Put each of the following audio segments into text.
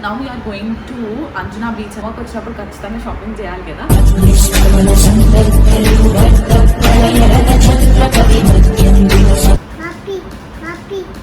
Now we are going to Anjuna beach. మాకు వచ్చినప్పుడు ఖచ్చితంగా షాపింగ్ చేయాలి కదా.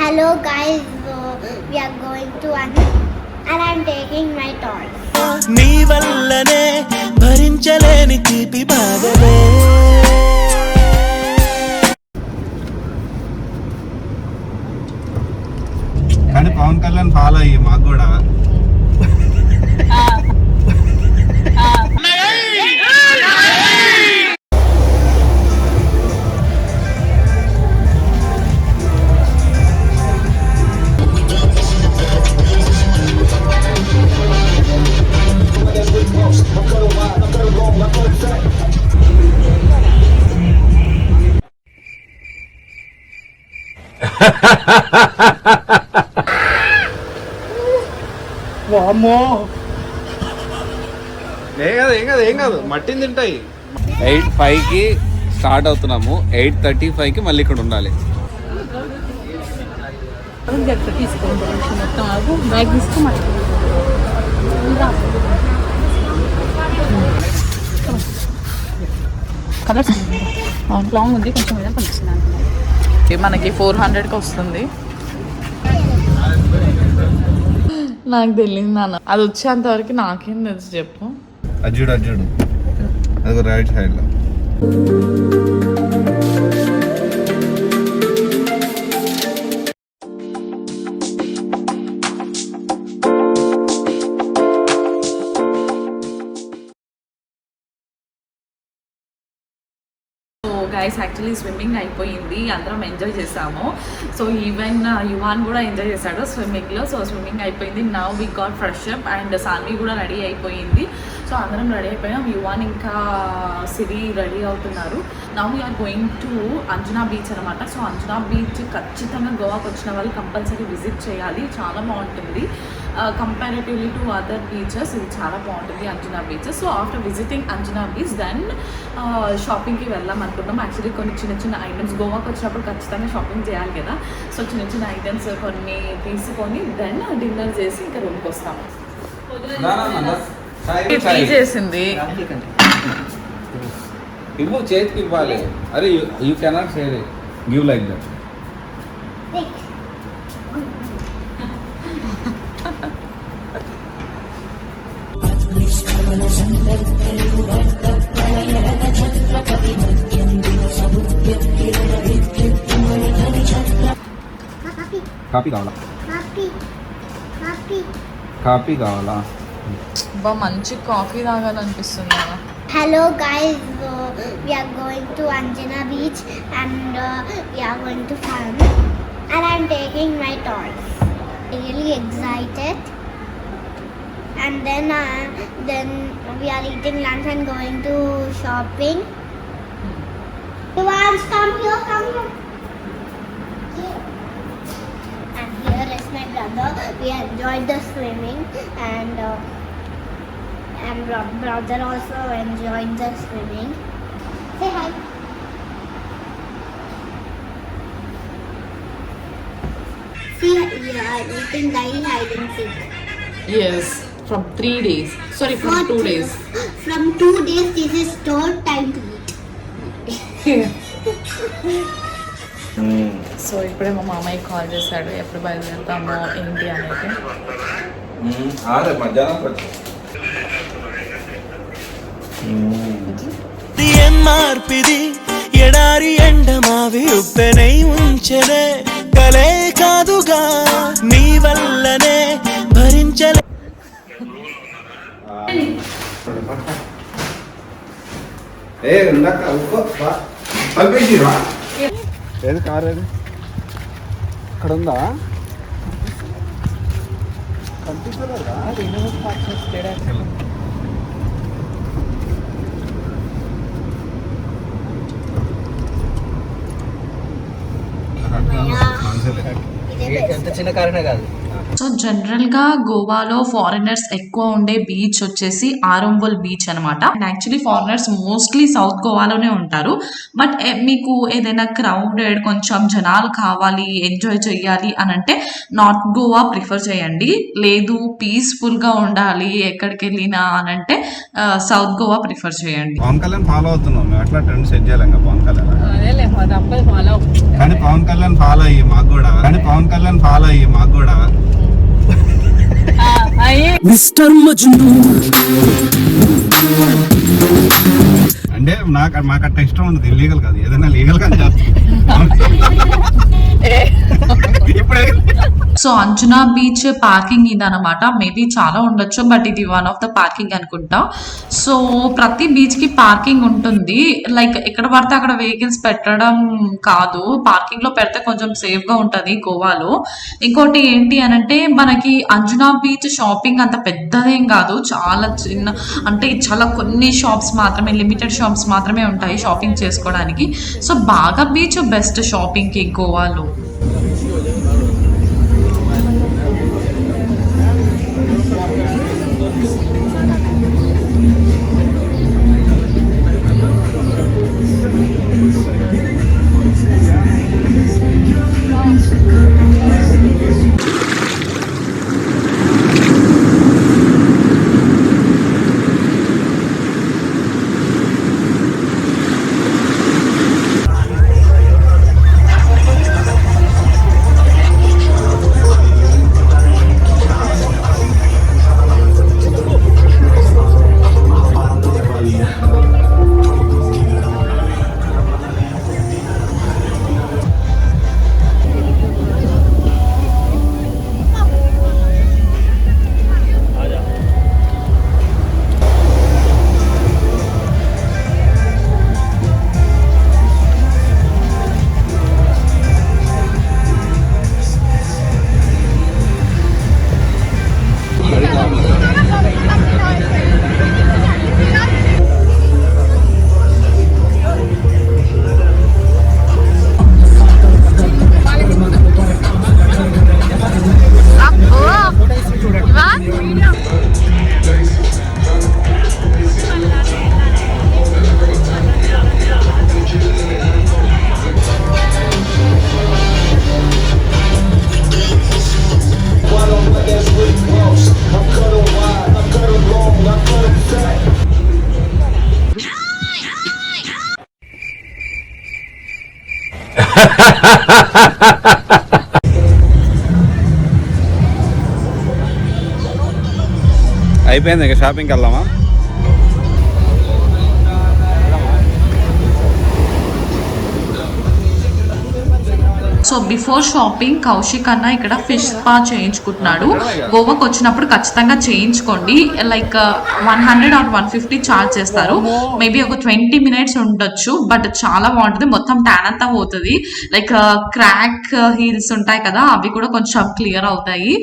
Hello guys, we are going to and I'm taking my toys. నీ వల్లనే భరించలేని తీపి బాధలే. కానీ పవన్ కళ్యాణ్ ఫాలో అయ్యి మాకు కూడా ఏం కాదు మట్టిని తింటాయి. 8:05కి స్టార్ట్ అవుతున్నాము. 8:35కి మళ్ళీ ఇక్కడ ఉండాలి. కలర్స్ లాంగ్ ఉంది, కొంచెం మీద పంపిస్తున్నాను. మనకి 400కి వస్తుంది. నాకు తెలియదు నాన్న, అది వచ్చేంత వరకు నాకేం తెలుసు చెప్పు. అజ్జుడు అది రైట్ సైడ్ లో. గైస్ యాక్చువల్లీ స్విమ్మింగ్ అయిపోయింది, అందరం ఎంజాయ్ చేసాము. సో ఈవెన్ యువాన్ కూడా ఎంజాయ్ చేశాడు స్విమ్మింగ్లో. సో స్విమ్మింగ్ అయిపోయింది. Now we got fresh up and Saanvi కూడా రెడీ అయిపోయింది. సో అందరం రెడీ అయిపోయాం. యువాన్ ఇంకా సిరి రెడీ అవుతున్నారు. Now we are going to Anjuna beach అనమాట. సో అంజనా బీచ్ ఖచ్చితంగా గోవాకి వచ్చిన వాళ్ళు కంపల్సరీ విజిట్ చేయాలి, చాలా బాగుంటుంది. కంపారిటివ్లీ టు అదర్ బీచెస్ ఇది చాలా బాగుంటుంది Anjuna beach. So after visiting Anjuna beach then షాపింగ్కి వెళ్దాం అనుకున్నాం. యాక్చువల్లీ కొన్ని చిన్న ఐటమ్స్ గోవాకి వచ్చినప్పుడు ఖచ్చితంగా షాపింగ్ చేయాలి కదా. సో చిన్న ఐటమ్స్ కొన్ని తీసుకొని దెన్ డిన్నర్ చేసి ఇంకా రూమ్కి వస్తాము. చేసింది ఇవ్వు, చేతికి ఇవ్వాలి. అరే you cannot say give like that. Coffee కావాలా? కాఫీ కావాలా? బా మంచి coffee తాగాలనిపిస్తుంది. Hello guys, we are going to Anjuna beach and we are going to fun and I'm taking my toys. Really excited. And then we are eating lunch and going to shopping. Yuvan, come here. And here is my brother. We enjoyed the swimming and brother also enjoyed the swimming. Say hi. See, we are eating daily hide and seek. Yes, from 3 days. Sorry, from 2 days. From 2 days, this is third time to eat. So ఇప్పుడే మా మామయ్య call చేశాడు, ఎప్పుడు బయలుదేరుతామో ఏంటి అనేది. మార్పిది ఎడారి ఎండమావి ఉప్పెనై ఉంచెనే కలే కాదుగా నీ వల్లనే భరించలే. ఏది కారు ఏది అక్కడ ఉందా? కనిపించలేదా? అంత చిన్న కారణే కాదు. సో జనరల్ గా గోవాలో ఫారినర్స్ ఎక్కువ ఉండే బీచ్ వచ్చేసి ఆరంబోల్ బీచ్ అనమాట. And actually foreigners mostly south గోవాలోనే ఉంటారు. బట్ మీకు ఏదైనా క్రౌడెడ్ కొంచెం జనాలు కావాలి, ఎంజాయ్ చేయాలి అని అంటే నార్త్ గోవా ప్రిఫర్ చేయండి. లేదు పీస్ఫుల్ గా ఉండాలి ఎక్కడికి వెళ్ళినా అని అంటే సౌత్ గోవా ప్రిఫర్ చేయండి. పవన్ కళ్యాణ్ ఫాలో అవుతున్నాం మేము, ఎట్లా ట్రెండ్ సెట్ చేయాలి ఇంకా పవన్ కళ్యాణ్. కానీ పవన్ కళ్యాణ్ ఫాలో అయ్యి మాకు కూడా మిస్టర్ మజ్ను అంటే మాకు అట్లా ఇష్టం ఉండదు, ఇల్లీగల్ కాదు, ఏదైనా లీగల్ గా చేస్తాం. సో అంజునా బీచ్ పార్కింగ్ ఇదనమాట. మేబీ చాలా ఉండొచ్చు, బట్ ఇది వన్ ఆఫ్ ద పార్కింగ్ అనుకుంటా. సో ప్రతి బీచ్ కి పార్కింగ్ ఉంటుంది. లైక్ ఎక్కడ పడితే అక్కడ వెహికల్స్ పెట్టడం కాదు, పార్కింగ్ లో పెడితే కొంచెం సేఫ్ గా ఉంటది గోవాలో. ఇంకోటి ఏంటి అనంటే మనకి అంజునా బీచ్ షాపింగ్ అంత పెద్దదేం కాదు, చాలా చిన్న, అంటే చాలా కొన్ని షాప్స్ మాత్రమే, లిమిటెడ్ షాప్స్ మాత్రమే ఉంటాయి షాపింగ్ చేసుకోవడానికి. సో బాగా బీచ్ బెస్ట్ షాపింగ్ కి గోవాలో. అయిపోయింది, ఇక షాపింగ్కి వెళ్దామా? సో బిఫోర్ షాపింగ్ కౌశిక్ అన్న ఇక్కడ ఫిష్ స్పా చేయించుకుంటున్నాడు. గోవాకి వచ్చినప్పుడు ఖచ్చితంగా చేయించుకోండి. లైక్ 100 or 150 ఛార్జ్ చేస్తారు. మేబీ ఒక 20 minutes ఉండొచ్చు, బట్ చాలా బాగుంటుంది. మొత్తం ట్యాన్ అంతా పోతుంది. లైక్ క్రాక్ హీల్స్ ఉంటాయి కదా, అవి కూడా కొంచెం క్లియర్ అవుతాయి.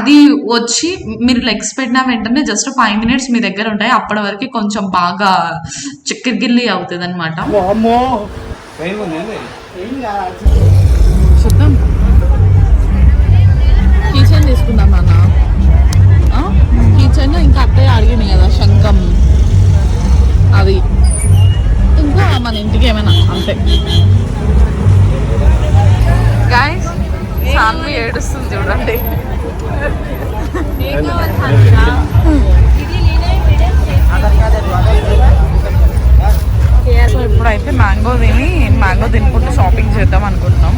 అది వచ్చి మీరు లెగ్స్ పెట్టిన వెంటనే జస్ట్ 5 minutes మీ దగ్గర ఉంటాయి. అప్పటి వరకు కొంచెం బాగా చిక్కిగిల్లి అవుతుంది అనమాట. చూద్దాం, కిచెన్ తీసుకుందాం నాన్న. కిచెన్ ఇంకా అత్తయ్య అడిగినాయి కదా శంఖం, అది ఇంకా మన ఇంటికి ఏమైనా అంతే. గైస్ సాన్వి ఏడుస్తుంది చూడండి. సో ఇప్పుడైతే మ్యాంగో తినుకుంటూ షాపింగ్ చేద్దాం అనుకుంటున్నాం.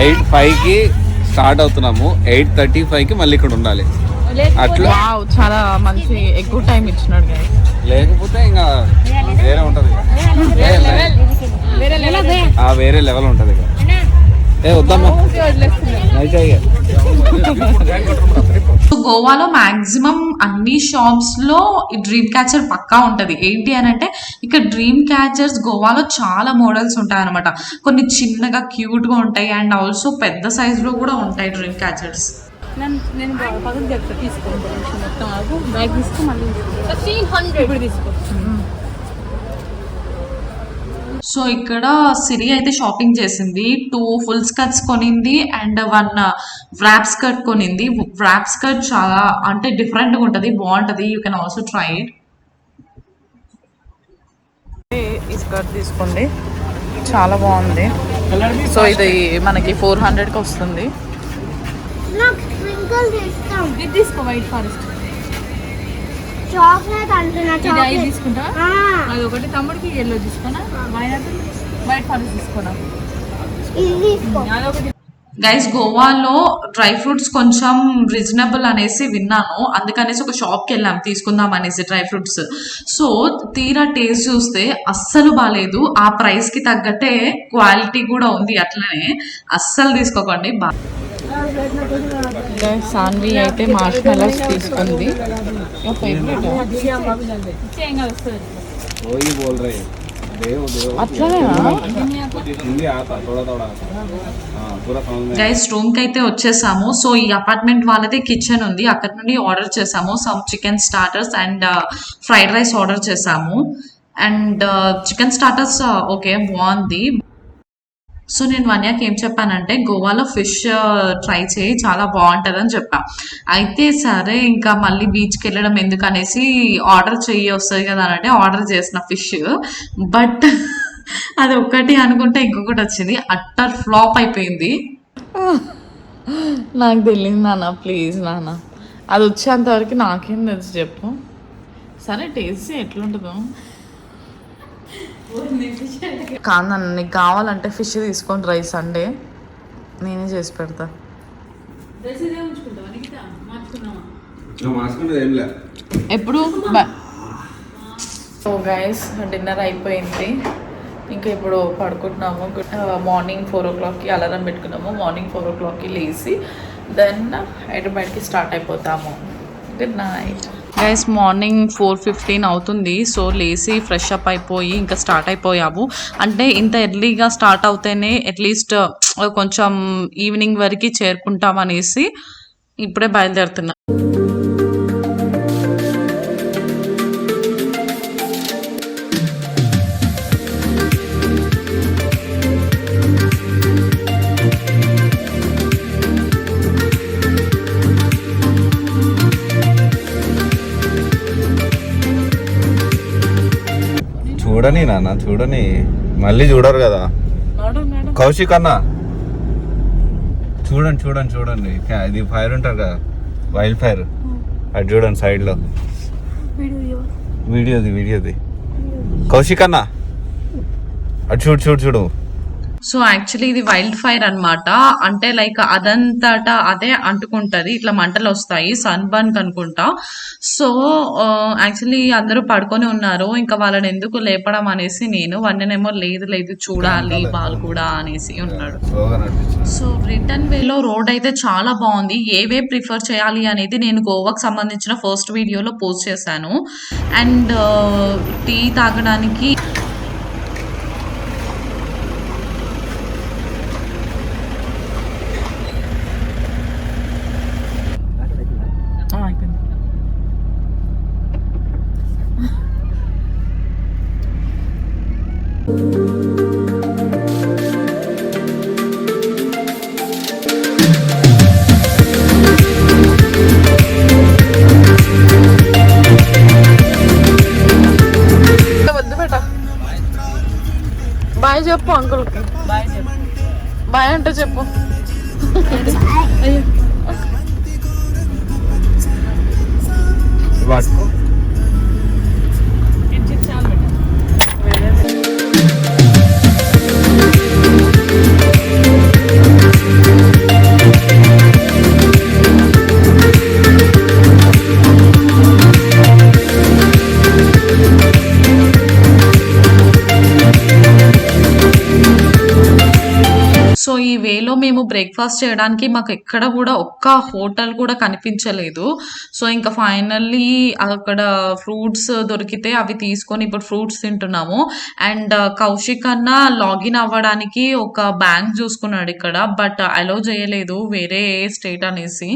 ఎయిట్ 5కి స్టార్ట్ అవుతున్నాము, 8:35కి మళ్ళీ ఇక్కడ ఉండాలి. అట్లా చాలా మంచి ఎక్కువ టైం ఇచ్చినాడు. లేకపోతే ఇంకా వేరే ఉంటది, వేరే లెవెల్ ఉంటది. ఏ వద్దమ్మా సో గోవాలో మాక్సిమం అన్ని షాప్స్ లో ఈ డ్రీమ్ క్యాచర్ పక్కా ఉంటది. ఏంటి అని అంటే ఇక్కడ డ్రీమ్ క్యాచర్స్ గోవాలో చాలా మోడల్స్ ఉంటాయి అనమాట. కొన్ని చిన్నగా క్యూట్ గా ఉంటాయి అండ్ ఆల్సో పెద్ద సైజ్ లో కూడా ఉంటాయి డ్రీమ్ క్యాచర్స్. నేను పక్కన చెప్తా తీసుకోండి మొత్తం ఆగు బ్యాగ్ తీసుకో మళ్ళీ 1500 ఇప్పుడు తీసుకో. సో ఇక్కడ సిరి అయితే షాపింగ్ చేసింది. 2 ఫుల్ స్కర్ట్స్ కొనింది అండ్ 1 వ్రాప్ స్కర్ట్ కొనింది. వ్రాప్ స్కర్ట్ చాలా అంటే డిఫరెంట్ గా ఉంటది, బాగుంటది. You can also try it. ఈ స్కర్ట్ తీసుకోండి, చాలా బాగుంది. సో ఇది మనకి 400కి వస్తుంది. ఇది తీసుకో వైట్ ఫారెస్ట్ చాక్లెట్ అంటున్నా. ఇది 5 తీసుకుంటా. అది ఒకటి తమ్ముడికి ఎల్లో తీసుకున్నా, వైట్ ఫారెస్ట్ తీసుకున్నా. అదొకటి. గైస్ గోవాలో డ్రై ఫ్రూట్స్ కొంచెం రీజనబుల్ అనేసి విన్నాను, అందుకనేసి ఒక షాప్కి వెళ్ళాం తీసుకుందాం అనేసి డ్రై ఫ్రూట్స్. సో తీరా టేస్ట్ చూస్తే అస్సలు బాగాలేదు. ఆ ప్రైస్కి తగ్గట్టే క్వాలిటీ కూడా ఉంది, అట్లనే అస్సలు తీసుకోకండి. సాన్వి అయితే మార్ష్మెలోస్ తీసుకుంది. గైస్ రూమ్ కి అయితే వచ్చేసాము. సో ఈ అపార్ట్మెంట్ వాళ్ళదే కిచెన్ ఉంది, అక్కడ నుండి ఆర్డర్ చేసాము. Some chicken starters and fried rice order చేసాము. అండ్ చికెన్ స్టార్టర్స్ ఓకే బాగుంది. సో నేను వన్యాకి ఏం చెప్పానంటే గోవాలో ఫిష్ ట్రై చేయి, చాలా బాగుంటుంది అని చెప్పా. అయితే సరే ఇంకా మళ్ళీ బీచ్కి వెళ్ళడం ఎందుకు అనేసి ఆర్డర్ చెయ్యి వస్తుంది కదా అని అంటే ఆర్డర్ చేసిన ఫిష్. బట్ అది ఒక్కటి అనుకుంటే ఇంకొకటి వచ్చింది, అట్టర్ ఫ్లాప్ అయిపోయింది. నాకు తెలియదు నాన్న, ప్లీజ్ నాన్న, అది వచ్చేంతవరకు నాకేం తెలుసు చెప్పు. సరే టేస్ట్ ఎట్లుంటుందో. కాదు నాన్న, నీకు కావాలంటే ఫిష్ తీసుకొని రైస్ సండే నేనే చేసి పెడతా. ఎప్పుడు సో గైస్ డిన్నర్ అయిపోయింది, ఇంకా ఇప్పుడు పడుకుంటున్నాము. మార్నింగ్ 4 o'clockకి అలారం పెట్టుకున్నాము. మార్నింగ్ 4 o'clockకి లేచి దెన్ హైదరాబాద్కి స్టార్ట్ అయిపోతాము. Good night guys. మార్నింగ్ 4:15 అవుతుంది. సో లేచి ఫ్రెష్ అప్ అయిపోయి ఇంకా స్టార్ట్ అయిపోయాము. అంటే ఇంత ఎర్లీగా స్టార్ట్ అవుతేనే అట్లీస్ట్ కొంచెం ఈవినింగ్ వరకు చేరుకుంటాం అనేసి ఇప్పుడే బయలుదేరుతున్నాం. చూడని నాన్న, చూడని, మళ్ళీ చూడరు కదా. కౌశిక్ అన్న చూడండి చూడండి చూడండి, ఇది ఫైర్ ఉంటారు కదా, వైల్డ్ ఫైర్, అది చూడండి సైడ్ లో. వీడియోది కౌశిక్ అన్న అది చూడు చూడు చూడు. సో యాక్చువల్లీ ఇది వైల్డ్ ఫైర్ అనమాట. అంటే లైక్ అదంతటా అదే అంటుకుంటది, ఇట్లా మంటలు వస్తాయి, సన్ బర్న్ అనుకుంటా. సో యాక్చువల్లీ అందరూ పడుకొని ఉన్నారు, ఇంకా వాళ్ళని ఎందుకు లేపడం అనేసి నేను వన్నేమో లేదు చూడాలి వాళ్ళు కూడా అనేసి ఉన్నాడు. సో రిటర్న్ వేలో రోడ్ అయితే చాలా బాగుంది. ఏ వే ప్రిఫర్ చేయాలి అనేది నేను గోవాకి సంబంధించిన ఫస్ట్ వీడియోలో పోస్ట్ చేశాను. అండ్ టీ తాగడానికి బాయ్ చెప్పు అంకుల్కి. బాయ్ అంటే చెప్పు. సో సో ఈ వేలో మేము బ్రేక్ఫాస్ట్ చేయడానికి మాకు ఎక్కడ కూడా ఒక్క హోటల్ కూడా కనిపించలేదు. సో ఇంకా ఫైనల్లీ అక్కడ ఫ్రూట్స్ దొరికితే అవి తీసుకొని ఇప్పుడు ఫ్రూట్స్ తింటున్నాము. అండ్ కౌశిక్ అన్న లాగిన్ అవ్వడానికి ఒక బ్యాంక్ చూసుకున్నాడు ఇక్కడ, బట్ అలౌ చేయలేదు వేరే స్టేట్ అనేసి.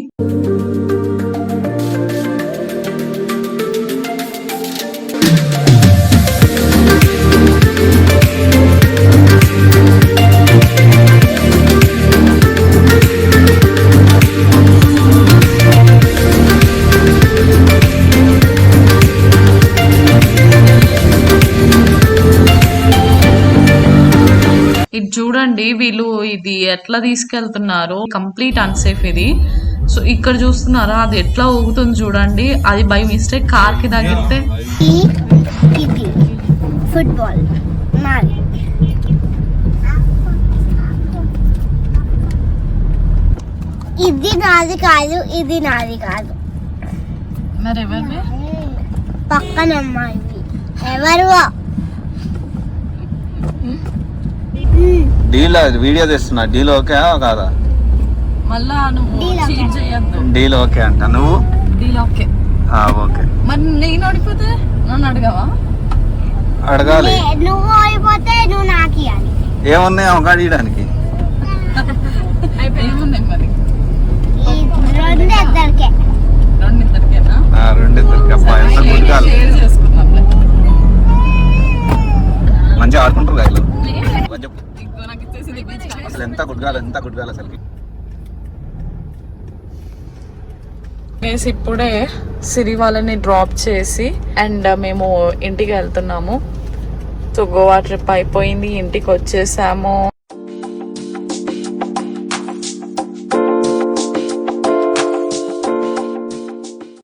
ఇది చూడండి వీళ్ళు ఇది ఎట్లా తీసుకెళ్తున్నారు, కంప్లీట్ అన్సేఫ్ ఇది. సో ఇక్కడ చూస్తున్నారా అది ఎట్లా ఊగుతుంది చూడండి, అది బై మిస్టేక్ కార్ కి తగిలితే. ఇది ఫుట్బాల్ నాది. ఇది నాది కాదు, ఇది నాది కాదు. మరి ఎవరివి? పక్కన అమ్మాయి ఎవరు? డీల్ వీడియో తీస్తున్నా, డీల్ ఓకే కాదా? మళ్ళా నువ్వు చీట్ చేయొద్దు. డీల్ ఓకే అంట, నువ్వు డీల్ ఓకే. ఓకే. మరి నేను ఓడిపోతే నన్ను అడగవా? అడగాలి. నువ్వు ఓడిపోతే నువ్వు నాకు ఇవ్వాలి. ఏమున్నాయి అవకాడీయడానికి? ఏమున్నాయి మరి? రెండిద్దరికే. రెండిద్దరికేనా? రెండిద్దరికి. అబ్బా ఎంత గుడ్గాలి, షేర్ చేసుకుందాంలే. మంచిగా ఆడుకుంటారు గాయలు. నాకు ఇచ్చేసింది బీచ్. అసలు ఎంత గుడ్గాలి అసలుకి. ఇప్పుడే సిరి వాళ్ళని డ్రాప్ చేసి అండ్ మేము ఇంటికి వెళ్తున్నాము. సో గోవా ట్రిప్ అయిపోయింది, ఇంటికి వచ్చేసాము.